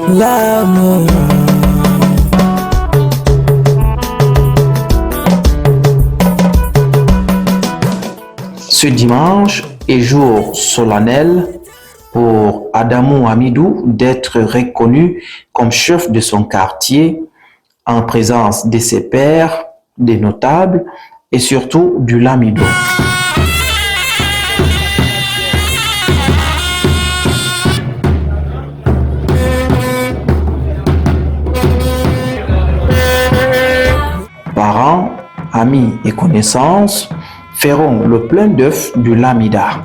L'amour. Ce dimanche est jour solennel pour Adamou Hamidou d'être reconnu comme chef de son quartier en présence de ses pairs, des notables et surtout du Lamido. Parents, amis et connaissances feront le plein d'œufs du Lamida.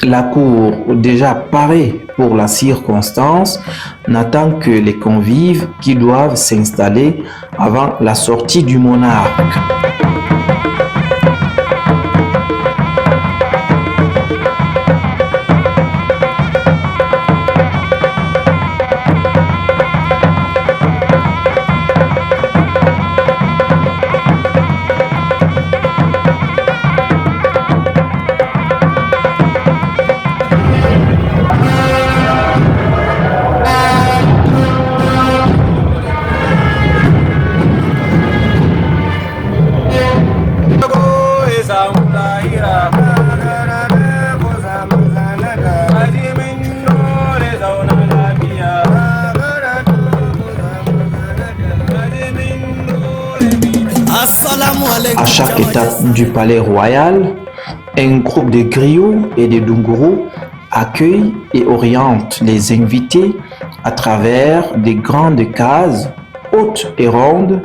La cour, déjà parée pour la circonstance, n'attend que les convives qui doivent s'installer avant la sortie du monarque. À chaque étape du palais royal, un groupe de griots et de dungourous accueille et oriente les invités à travers des grandes cases hautes et rondes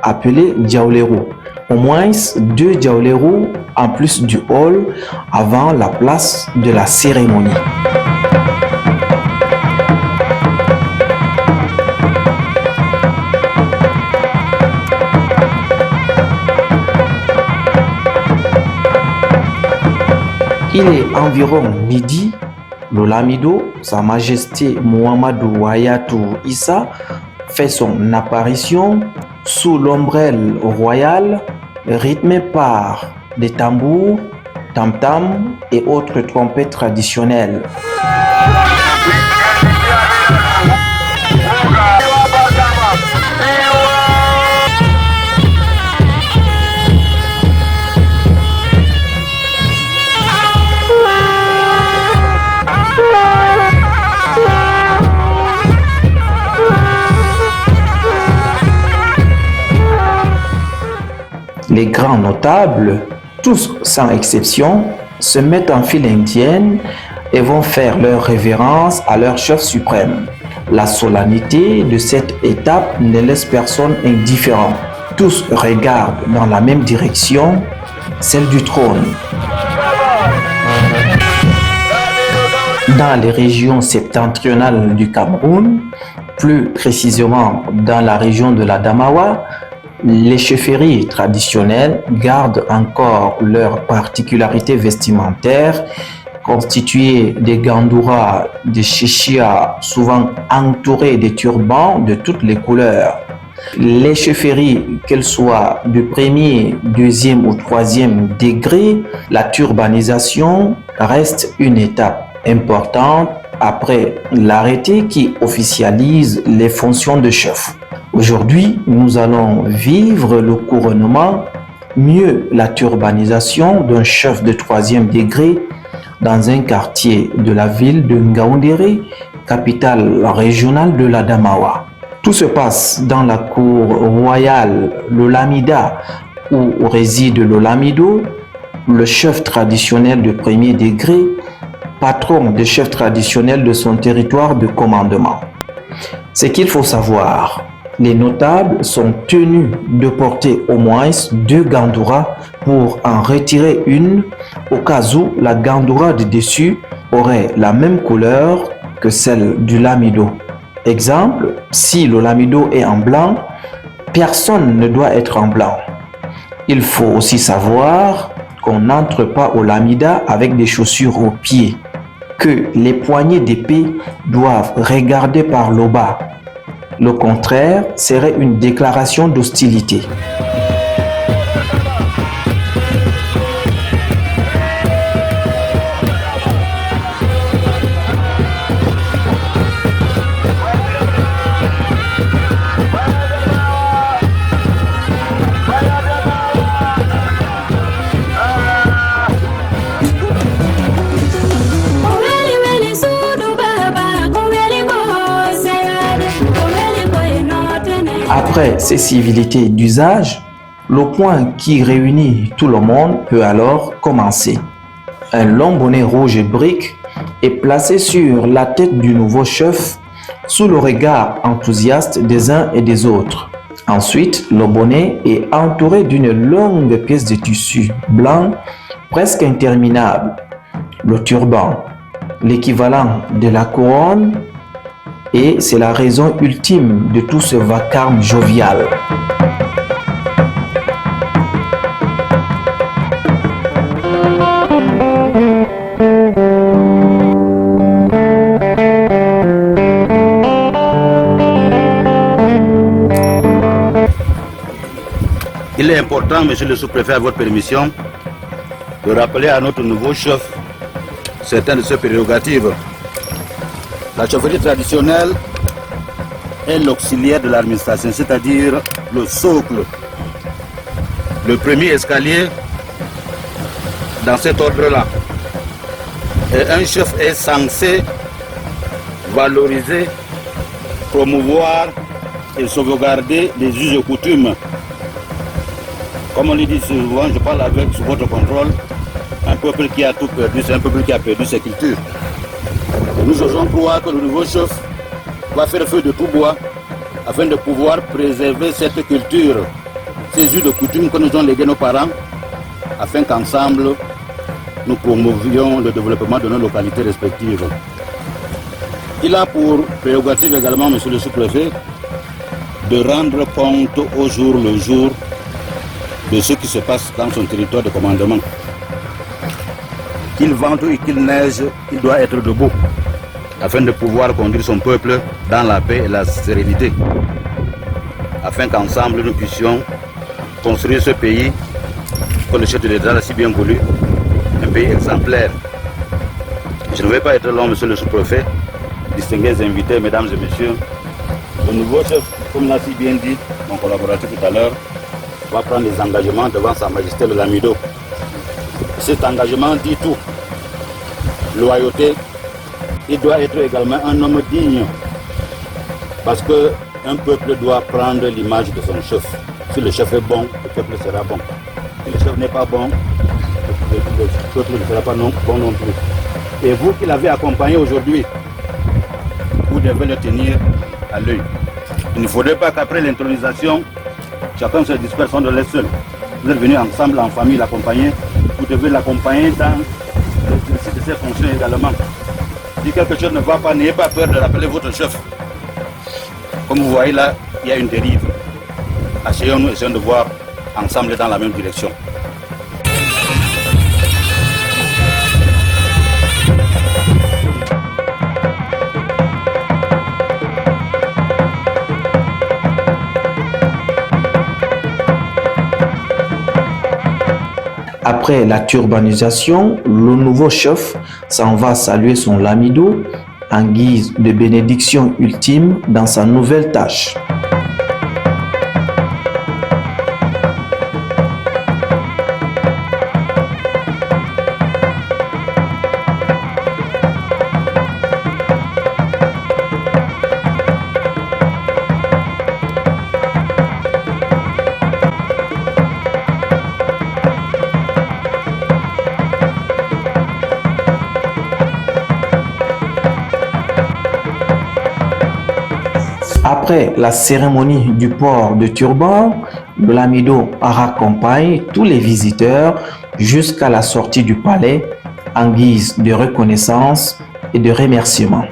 appelées diaoleros. Au moins 2 diaoleros en plus du hall avant la place de la cérémonie. Il est environ midi, le Lamido, Sa Majesté Muhammadu Hayatou Issa, fait son apparition sous l'ombrelle royale, rythmée par des tambours, tam-tams et autres trompettes traditionnelles. Les grands notables, tous sans exception, se mettent en file indienne et vont faire leur révérence à leur chef suprême. La solennité de cette étape ne laisse personne indifférent. Tous regardent dans la même direction, celle du trône. Dans les régions septentrionales du Cameroun, plus précisément dans la région de l'Adamawa, les chefferies traditionnelles gardent encore leurs particularités vestimentaires, constituées des gandouras, des chichias, souvent entourés de turbans de toutes les couleurs. Les chefferies, qu'elles soient du premier, deuxième ou troisième degré, la turbanisation reste une étape importante après l'arrêté qui officialise les fonctions de chef. Aujourd'hui, nous allons vivre le couronnement, mieux la turbanisation d'un chef de 3e degré dans un quartier de la ville de Ngaoundéré, capitale régionale de l'Adamawa. Tout se passe dans la cour royale, le Lamida, où réside le Lamido, le chef traditionnel de 1er degré, patron des chefs traditionnels de son territoire de commandement. Ce qu'il faut savoir, Les notables sont tenus de porter au moins 2 gandouras pour en retirer une au cas où la gandoura de dessus aurait la même couleur que celle du lamido. Exemple, si le lamido est en blanc, personne ne doit être en blanc. Il faut aussi savoir qu'on n'entre pas au lamida avec des chaussures aux pieds, que les poignées d'épée doivent regarder par le bas. Le contraire serait une déclaration d'hostilité. Après ces civilités d'usage, le point qui réunit tout le monde peut alors commencer. Un long bonnet rouge et brique est placé sur la tête du nouveau chef sous le regard enthousiaste des uns et des autres. Ensuite, le bonnet est entouré d'une longue pièce de tissu blanc presque interminable, le turban, l'équivalent de la couronne, et c'est la raison ultime de tout ce vacarme jovial. Il est important, monsieur le sous-préfet, à votre permission, de rappeler à notre nouveau chef certaines de ses prérogatives. La chefferie traditionnelle est l'auxiliaire de l'administration, c'est-à-dire le socle, le premier escalier dans cet ordre-là. Et un chef est censé valoriser, promouvoir et sauvegarder les us et coutumes. Comme on le dit souvent, je parle avec sous votre contrôle, un peuple qui a tout perdu, c'est un peuple qui a perdu ses cultures. Nous osons croire que le nouveau chef va faire feu de tout bois afin de pouvoir préserver cette culture, ces us de coutumes que nous ont légués nos parents, afin qu'ensemble nous promouvions le développement de nos localités respectives. Il a pour prérogative également, monsieur le sous-préfet, de rendre compte au jour le jour de ce qui se passe dans son territoire de commandement. Qu'il vente ou qu'il neige, il doit être debout, afin de pouvoir conduire son peuple dans la paix et la sérénité, afin qu'ensemble nous puissions construire ce pays que le chef de l'État a si bien voulu, un pays exemplaire. Je ne vais pas être long, monsieur le sous-préfet, distingués invités, mesdames et messieurs. Le nouveau chef, comme l'a si bien dit mon collaborateur tout à l'heure, va prendre les engagements devant Sa Majesté le Lamido. Cet engagement dit tout. Loyauté, il doit être également un homme digne. Parce qu'un peuple doit prendre l'image de son chef. Si le chef est bon, le peuple sera bon. Si le chef n'est pas bon, le peuple ne sera pas bon non plus. Et vous qui l'avez accompagné aujourd'hui, vous devez le tenir à l'œil. Il ne faudrait pas qu'après l'intronisation, chacun se disperse de l'est seul. Vous êtes venus ensemble, en famille, l'accompagner. Vous devez l'accompagner dans l'exercice de ses fonctions également. Si quelque chose ne va pas, n'ayez pas peur de rappeler votre chef. Comme vous voyez là, il y a une dérive. Asseyons-nous, essayons de voir ensemble dans la même direction. Après la turbanisation, le nouveau chef s'en va saluer son lamido en guise de bénédiction ultime dans sa nouvelle tâche. Après la cérémonie du port de turban, le lamido raccompagne tous les visiteurs jusqu'à la sortie du palais en guise de reconnaissance et de remerciement.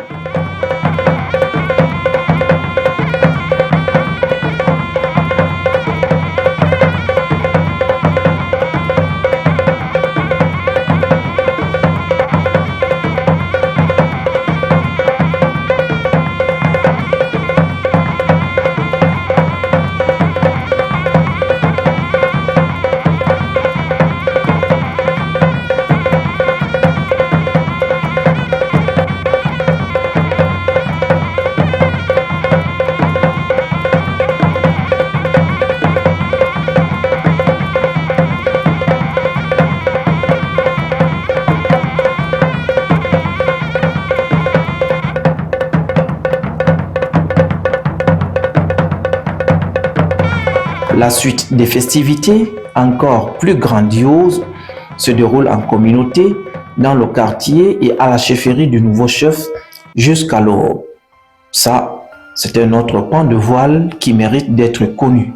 La suite des festivités, encore plus grandiose, se déroule en communauté, dans le quartier et à la chefferie du nouveau chef jusqu'à l'aube. Ça, c'est un autre pan de voile qui mérite d'être connu.